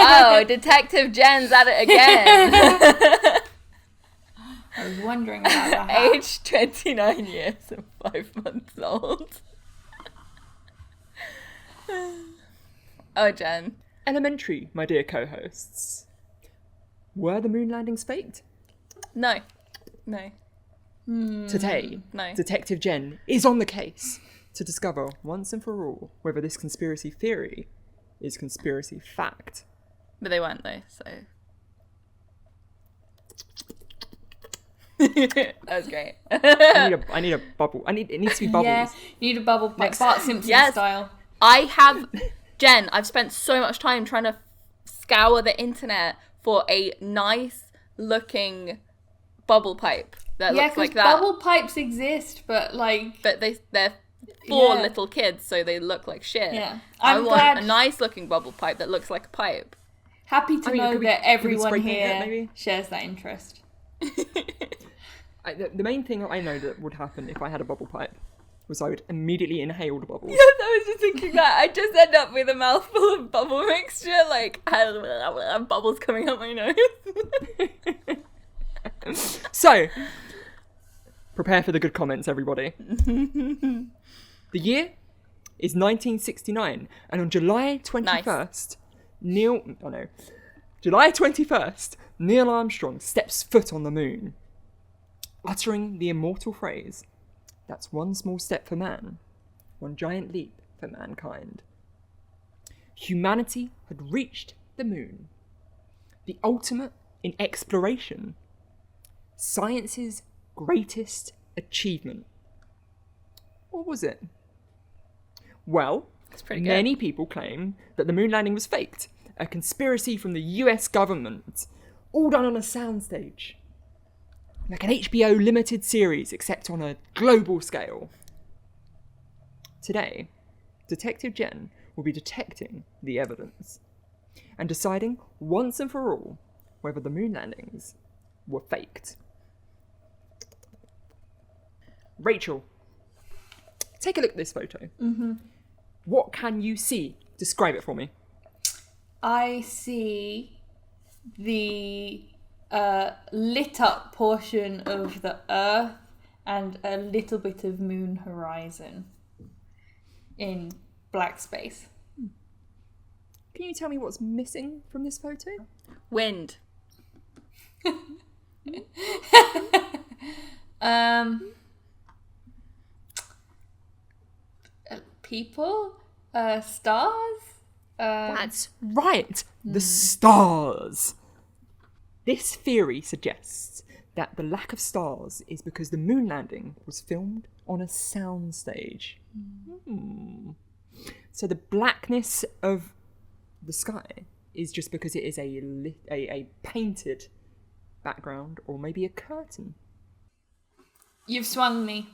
Oh, Detective Jen's at it again. I was wondering about that. Age 29 years and 5 months old. Oh, Jen. Elementary, my dear co-hosts. Were the moon landings faked? No. Today, No. Detective Jen is on the case to discover once and for all whether this conspiracy theory is conspiracy fact. But they weren't, though, so... That was great. I need a bubble. It needs to be bubbles. Yeah, you need a bubble, Bart Simpson Yes. style. I have... Jen, I've spent so much time trying to scour the internet for a nice-looking bubble pipe that looks like that. Bubble pipes exist, but like... But they're for Yeah. little kids, so they look like shit. Yeah. I I'm want glad... a nice-looking bubble pipe that looks like a pipe. Happy to know could we that everyone spray paint it, here maybe? shares that interest. The main thing I know that would happen if I had a bubble pipe was I would immediately inhale the bubbles. Yes, I was just thinking that. I just end up with a mouthful of bubble mixture, like, bubbles coming out my nose. So, prepare for the good comments, everybody. The year is 1969, and on July 21st, July 21st, Neil Armstrong steps foot on the moon, uttering the immortal phrase, "That's one small step for man, one giant leap for mankind." Humanity had reached the moon, the ultimate in exploration, science's greatest achievement. Or was it? Well, That's pretty good. many people claim that the moon landing was faked, a conspiracy from the US government, all done on a soundstage. Like an HBO limited series, except on a global scale. Today, Detective Jen will be detecting the evidence and deciding once and for all whether the moon landings were faked. Rachel, take a look at this photo. Mm-hmm. What can you see? Describe it for me. I see the lit up portion of the Earth and a little bit of moon horizon in black space. Can you tell me what's missing from this photo? Wind. People? Stars? That's right! The stars! This theory suggests that the lack of stars is because the moon landing was filmed on a soundstage. So the blackness of the sky is just because it is a painted background or maybe a curtain. You've swung me.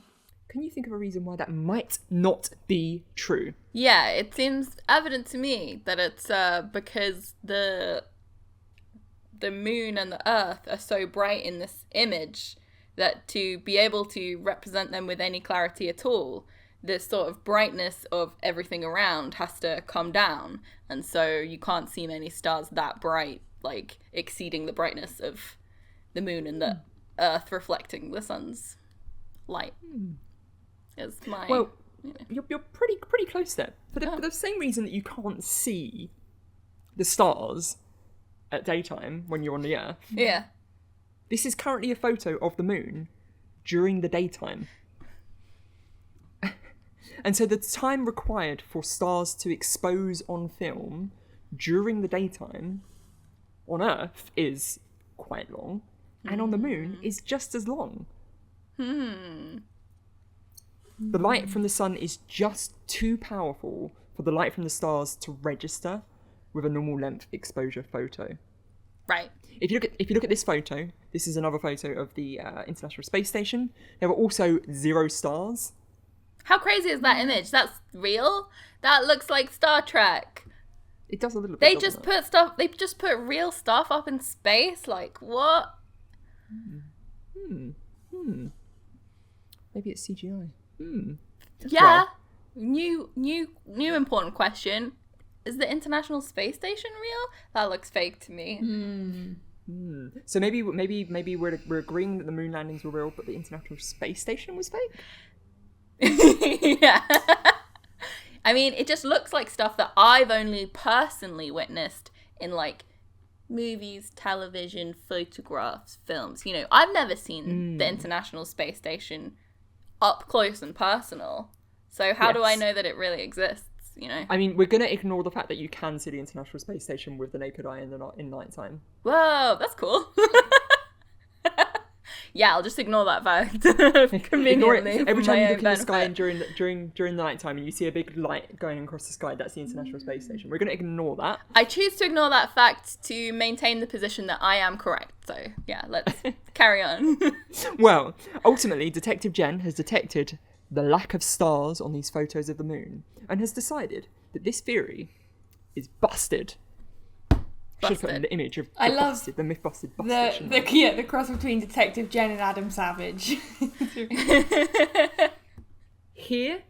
Can you think of a reason why that might not be true? Yeah, it seems evident to me that it's because the moon and the earth are so bright in this image that to be able to represent them with any clarity at all, this sort of brightness of everything around has to come down, and so you can't see many stars that bright, like exceeding the brightness of the moon and the earth reflecting the sun's light. Is my Well, you're pretty close there. For the same reason that you can't see the stars at daytime when you're on the Earth. yeah. This is currently a photo of the moon during the daytime. And so the time required for stars to expose on film during the daytime on Earth is quite long, and on the moon is just as long. The light from the sun is just too powerful for the light from the stars to register with a normal length exposure photo. Right. If you look at this photo, this is another photo of the International Space Station. There were also 0 stars. How crazy is that image? That's real? That looks like Star Trek. It does a little bit. They doesn't just it? they just put real stuff up in space? Like, what? Maybe it's CGI. Yeah. New important question. Is the International Space Station real? That looks fake to me. So maybe we're agreeing that the moon landings were real, but the International Space Station was fake? Yeah. I mean, it just looks like stuff that I've only personally witnessed in, like, movies, television, photographs, films. You know, I've never seen the International Space Station up close and personal. So how do I know that it really exists, you know? I mean, we're going to ignore the fact that you can see the International Space Station with the naked eye in nighttime. Whoa, that's cool. Yeah, I'll just ignore that fact. Ignore it. Conveniently. Every for time my you own look in the sky benefit. and during the nighttime and you see a big light going across the sky, that's the International Space Station. We're going to ignore that. I choose to ignore that fact to maintain the position that I am correct. So, yeah, let's carry on. Well, ultimately, Detective Jen has detected the lack of stars on these photos of the moon and has decided that this theory is busted. Should have put in the image of I love the myth busted. Busted, the cross between Detective Jen and Adam Savage. Here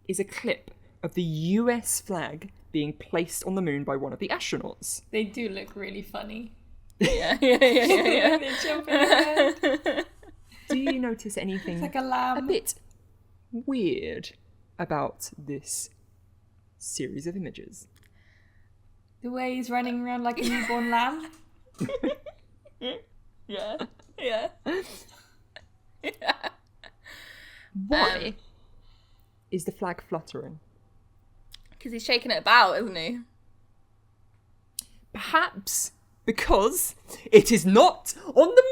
is a clip of the US flag being placed on the moon by one of the astronauts. They do look really funny. Yeah. They jump around. Do you notice anything It's like a lamb. a bit weird about this series of images? The way he's running around like a newborn lamb. Yeah. Why is the flag fluttering? Because he's shaking it about, isn't he? Perhaps because it is not on the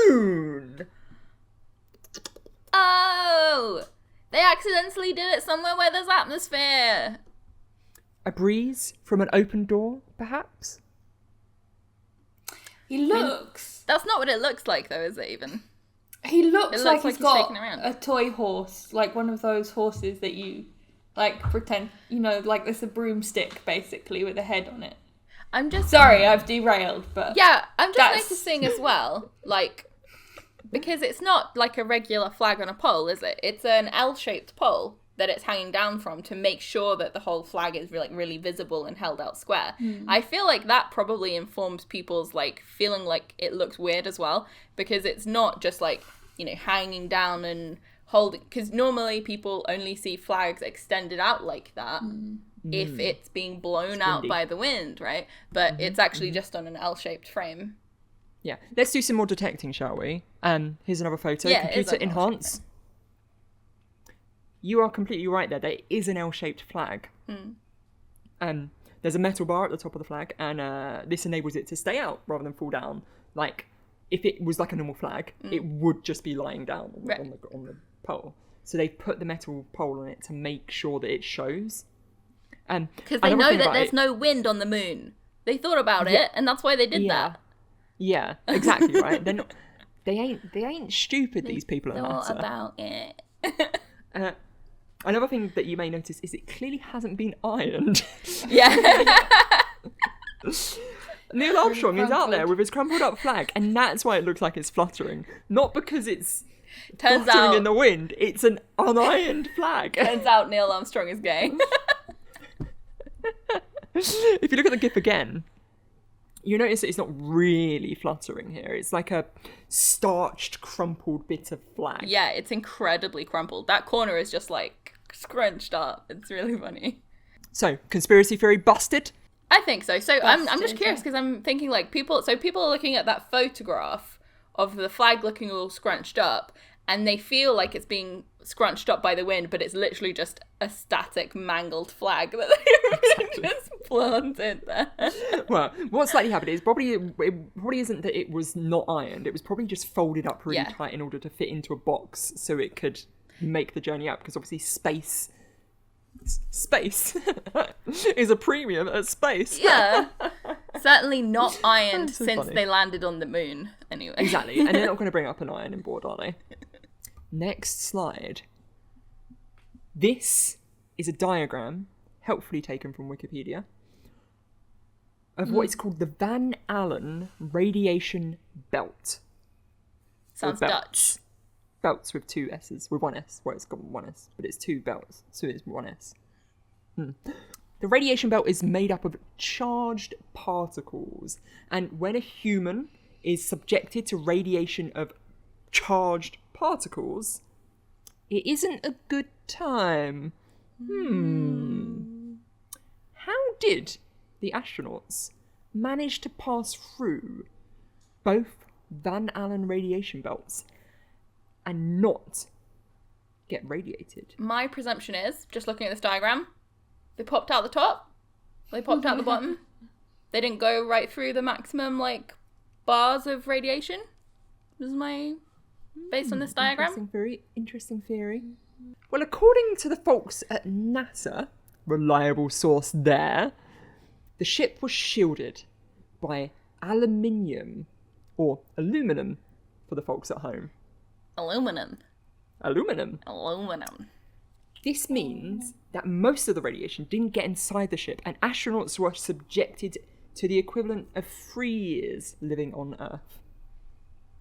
moon. Oh! They accidentally did it somewhere where there's atmosphere. A breeze from an open door, perhaps? He looks. That's not what it looks like, though, is it even? He looks It like looks like he's he's got shaking around. a toy horse, like one of those horses that you like pretend, you know, like there's a broomstick basically with a head on it. I'm just... Sorry, I've derailed, but Yeah, I'm just That's- noticing as well, like, because it's not like a regular flag on a pole, is it? It's an L-shaped pole that it's hanging down from to make sure that the whole flag is really visible and held out square. I feel like that probably informs people's like feeling like it looks weird as well, because it's not just like, you know, hanging down and holding, because normally people only see flags extended out like that if it's being blown out windy. by the wind, right? But it's actually just on an L-shaped frame. Yeah. Let's do some more detecting, shall we? Here's another photo. Yeah, it is Computer an L-shaped enhance. You are completely right there. There is an L-shaped flag. There's a metal bar at the top of the flag, and this enables it to stay out rather than fall down. Like, if it was like a normal flag, it would just be lying down on the pole. So they've put the metal pole on it to make sure that it shows. Because they know that there's no wind on the moon. They thought about it, and that's why they did that. Yeah, exactly right. They're not. They ain't stupid. These people at Thought NASA. about it. Another thing that you may notice is it clearly hasn't been ironed. Yeah. Neil Armstrong is out there with his crumpled up flag, and that's why it looks like it's fluttering. Not because it's Turns fluttering out, in the wind. It's an unironed flag. turns out Neil Armstrong is gay. If you look at the GIF again, you notice that it's not really fluttering here. It's like a starched, crumpled bit of flag. Yeah, it's incredibly crumpled. That corner is just like scrunched up. It's really funny. So, conspiracy theory busted? I think so. So I'm just Busted, curious yeah. because I'm thinking like people are looking at that photograph of the flag looking all scrunched up, and they feel like it's being scrunched up by the wind, but it's literally just a static, mangled flag that they just planted there. Well, what's likely happened is it probably isn't that it was not ironed. It was probably just folded up really Yeah. tight in order to fit into a box so it could make the journey up, because obviously space is a premium at space. Yeah. Certainly not ironed That's so since funny. they landed on the moon, anyway. Exactly, and they're not going to bring up an ironing board, are they? Next slide. This is a diagram, helpfully taken from Wikipedia, of what is called the Van Allen radiation belt. Sounds Or Dutch. belts. Belts with two S's, with one S. Well, it's got one S, but it's two belts, so it's one S. The radiation belt is made up of charged particles, and when a human is subjected to radiation of charged particles, it isn't a good time. How did the astronauts manage to pass through both Van Allen radiation belts and not get radiated? My presumption is, just looking at this diagram, they popped out the top, they popped out the bottom. They didn't go right through the maximum, like, bars of radiation. This is my... based on this diagram. Very interesting theory. Well, according to the folks at NASA, reliable source there, the ship was shielded by aluminum for the folks at home. Aluminum. This means that most of the radiation didn't get inside the ship, and astronauts were subjected to the equivalent of 3 years living on Earth.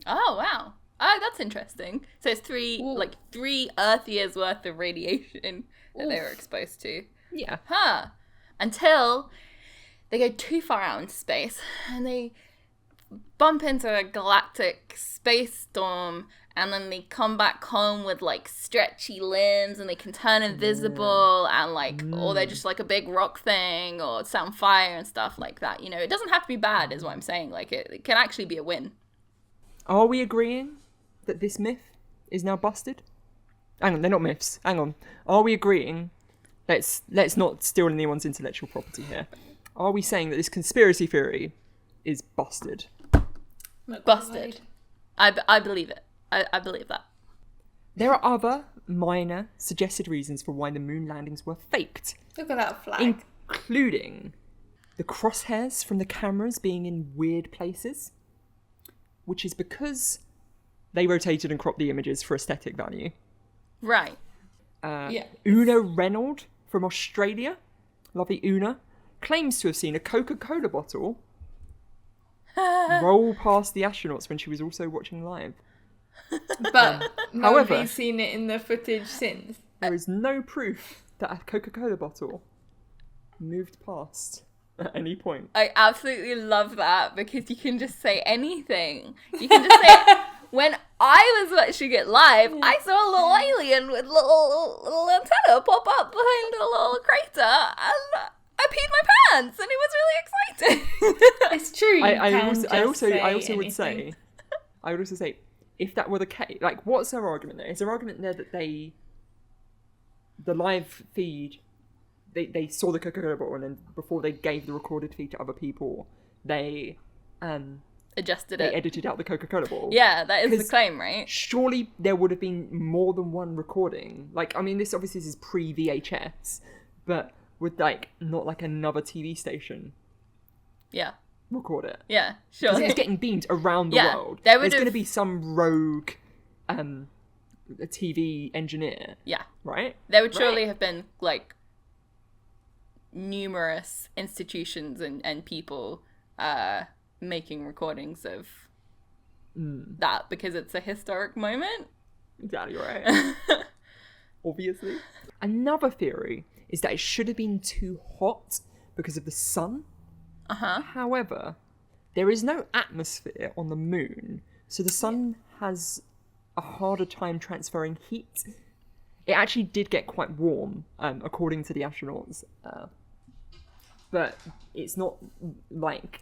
Oh, wow. Oh, that's interesting. So it's three Earth years worth of radiation that they were exposed to. Yeah. Huh. Until they go too far out into space and they bump into a galactic space storm, and then they come back home with, like, stretchy limbs and they can turn invisible and, like, or they're just, like, a big rock thing or set on fire and stuff like that. You know, it doesn't have to be bad is what I'm saying. Like, it can actually be a win. Are we agreeing that this myth is now busted? Hang on, they're not myths. Hang on. Are we agreeing? Let's not steal anyone's intellectual property here. Are we saying that this conspiracy theory is busted? Busted. I believe it. I believe that. There are other minor suggested reasons for why the moon landings were faked. Look at that flag. Including the crosshairs from the cameras being in weird places, which is because they rotated and cropped the images for aesthetic value. Right. Una Reynolds from Australia, lovely Una, claims to have seen a Coca-Cola bottle roll past the astronauts when she was also watching live. But however, nobody's seen it in the footage since. There is no proof that a Coca-Cola bottle moved past at any point. I absolutely love that because you can just say anything. You can just say, when I was watching it live, I saw a little alien with little antenna pop up behind a little crater, and I peed my pants, and it was really exciting. It's true. I also would say, if that were the case, like, what's their argument there? Is their argument there that the live feed, they saw the Coca-Cola bottle, and then before they gave the recorded feed to other people, they adjusted they it. edited out the Coca-Cola bottle? Yeah, that is the claim, right? Surely there would have been more than one recording. Like, I mean, this is pre-VHS, but would, like, not like another TV station Yeah. record it? Yeah, sure. Because it's getting beamed around the world. There's going to be some rogue a TV engineer. Yeah. Right? There would surely have been, like, numerous institutions and people making recordings of that because it's a historic moment. Exactly right. Obviously. Another theory is that it should have been too hot because of the sun. Uh-huh. However, there is no atmosphere on the moon, so the sun has a harder time transferring heat. It actually did get quite warm, according to the astronauts. But it's not like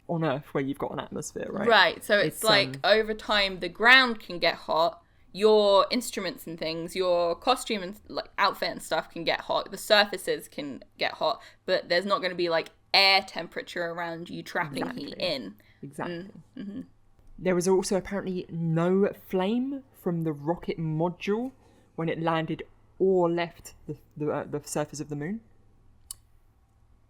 on Earth where you've got an atmosphere, right? Right, so it's like over time the ground can get hot, your instruments and things, your costume and like outfit and stuff can get hot, the surfaces can get hot, but there's not going to be like air temperature around you trapping heat in. Exactly. Mm-hmm. There was also apparently no flame from the rocket module when it landed or left the surface of the moon,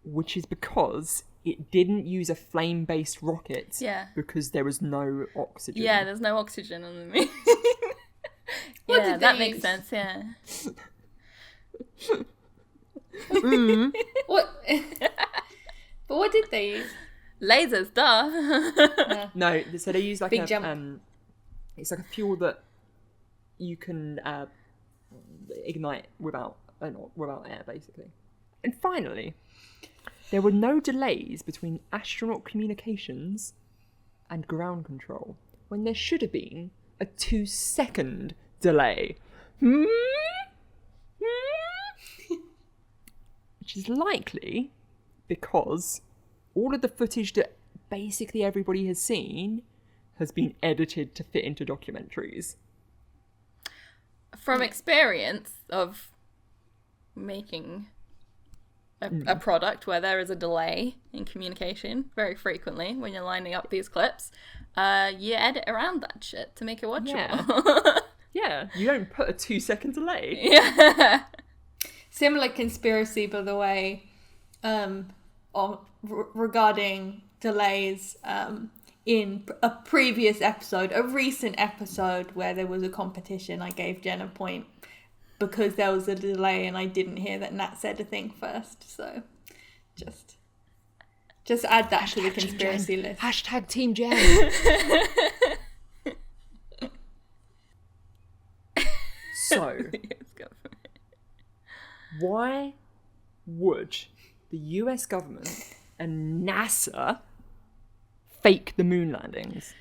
which is because it didn't use a flame-based rocket. Yeah. Because there was no oxygen. Yeah, there's no oxygen on the moon. What Yeah, did that they makes use? sense, yeah. What? But what did they use? Lasers, duh. No, so they use like Big jump. it's like a fuel that you can ignite without without air, basically. And finally, there were no delays between astronaut communications and ground control, when there should have been a 2-second delay. Which is likely because all of the footage that basically everybody has seen has been edited to fit into documentaries. From experience of making a product where there is a delay in communication very frequently when you're lining up these clips, you edit around that shit to make it watchable. Yeah, you don't put a 2-second delay. Yeah. Similar conspiracy, by the way, regarding delays in a previous episode, a recent episode where there was a competition. I gave Jen a point because there was a delay and I didn't hear that Nat said a thing first. So just add that to the conspiracy list. Hashtag Team Jen. So, why would the US government and NASA fake the moon landings?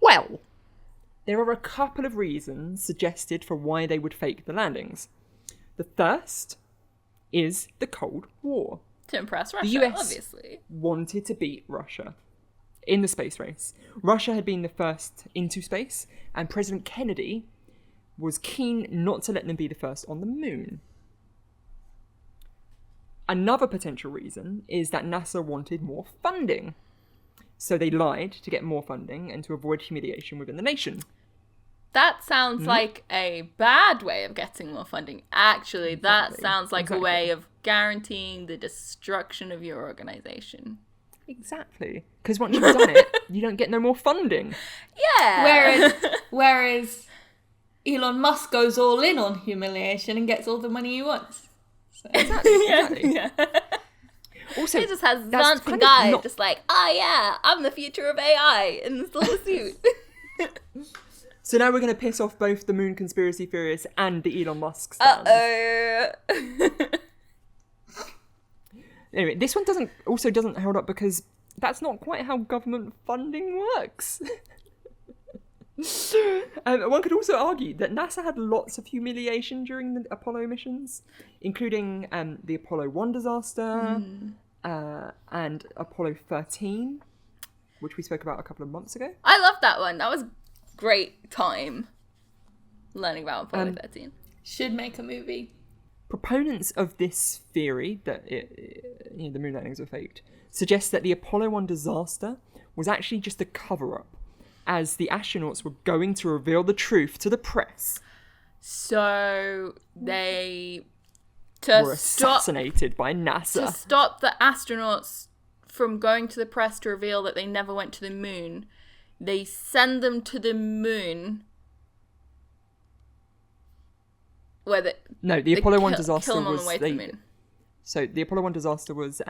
Well, there are a couple of reasons suggested for why they would fake the landings. The first is the Cold War. To impress Russia, The US obviously. wanted to beat Russia in the space race. Russia had been the first into space, and President Kennedy was keen not to let them be the first on the moon. Another potential reason is that NASA wanted more funding. So they lied to get more funding and to avoid humiliation within the nation. That sounds like a bad way of getting more funding. Actually, that sounds like a way of guaranteeing the destruction of your organization. Exactly. Because once you've done it, you don't get no more funding. Yeah. Whereas Elon Musk goes all in on humiliation and gets all the money he wants. So. Exactly. Yeah. Also, He just has that's some kind of guy not- just like, oh yeah, I'm the future of AI in this little suit. So now we're going to piss off both the moon conspiracy theorists and the Elon Musk stands. Anyway, this one doesn't hold up because that's not quite how government funding works. One could also argue that NASA had lots of humiliation during the Apollo missions, including the Apollo 1 disaster and Apollo 13, which we spoke about a couple of months ago. I loved that one. That was great time learning about Apollo 13. Should make a movie. Proponents of this theory that the moon landings were faked suggest that the Apollo 1 disaster was actually just a cover-up, as the astronauts were going to reveal the truth to the press. So they Were assassinated by NASA. to stop the astronauts from going to the press to reveal that they never went to the moon. They send them to the moon. Where The Apollo 1 disaster kill them on was the way to the moon. So the Apollo 1 disaster was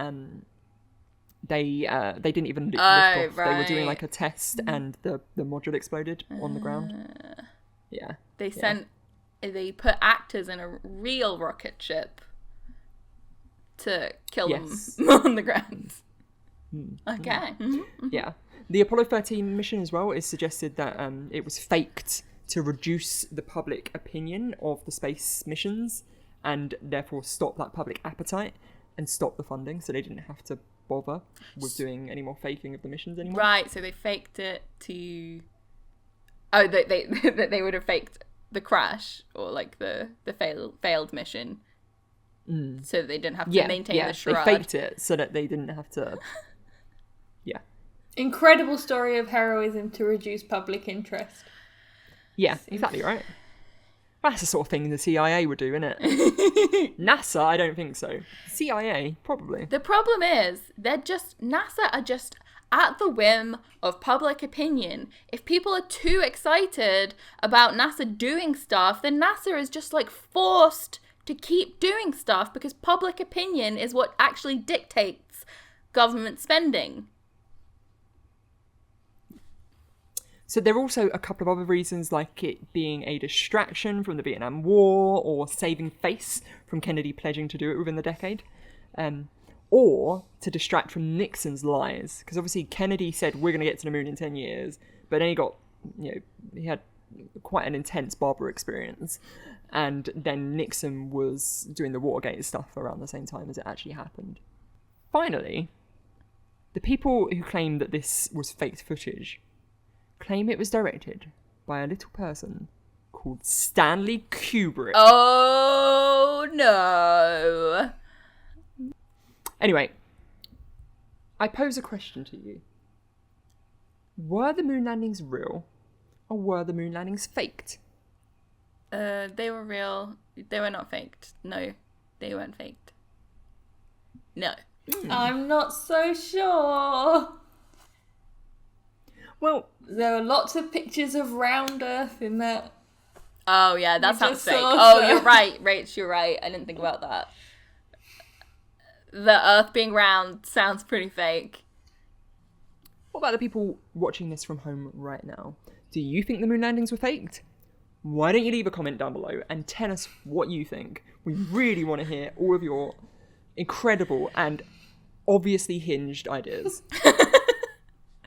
they didn't even lift off. Right. They were doing like a test and the module exploded on the ground. Yeah. They put actors in a real rocket ship to kill them on the ground. Okay. Yeah. The Apollo 13 mission as well is suggested that it was faked to reduce the public opinion of the space missions and therefore stop that public appetite and stop the funding, so they didn't have to bother with doing any more faking of the missions anymore. Right, so they faked it to... Oh, they would have faked the crash or like the failed mission so that they didn't have to maintain the shroud. They faked it so that they didn't have to... Yeah. Incredible story of heroism to reduce public interest. Yeah, exactly right. That's the sort of thing the CIA would do, isn't it? NASA, I don't think so. CIA, probably. The problem is, NASA are just at the whim of public opinion. If people are too excited about NASA doing stuff, then NASA is just like forced to keep doing stuff because public opinion is what actually dictates government spending. So there are also a couple of other reasons, like it being a distraction from the Vietnam War, or saving face from Kennedy pledging to do it within the decade, or to distract from Nixon's lies. Because obviously Kennedy said, we're going to get to the moon in 10 years, but then he had quite an intense Barbara experience. And then Nixon was doing the Watergate stuff around the same time as it actually happened. Finally, the people who claim that this was faked footage claim it was directed by a little person called Stanley Kubrick. Oh, no. Anyway, I pose a question to you. Were the moon landings real, or were the moon landings faked? They were real. They were not faked. No, they weren't faked. No. I'm not so sure. Well, There are lots of pictures of round Earth in that. Oh, yeah, that sounds just fake. saw Oh, that. you're right, Rach, you're right. I didn't think about that. The Earth being round sounds pretty fake. what about the people watching this from home right now? Do you think the moon landings were faked? Why don't you leave a comment down below and tell us what you think? We really want to hear all of your incredible and obviously hinged ideas.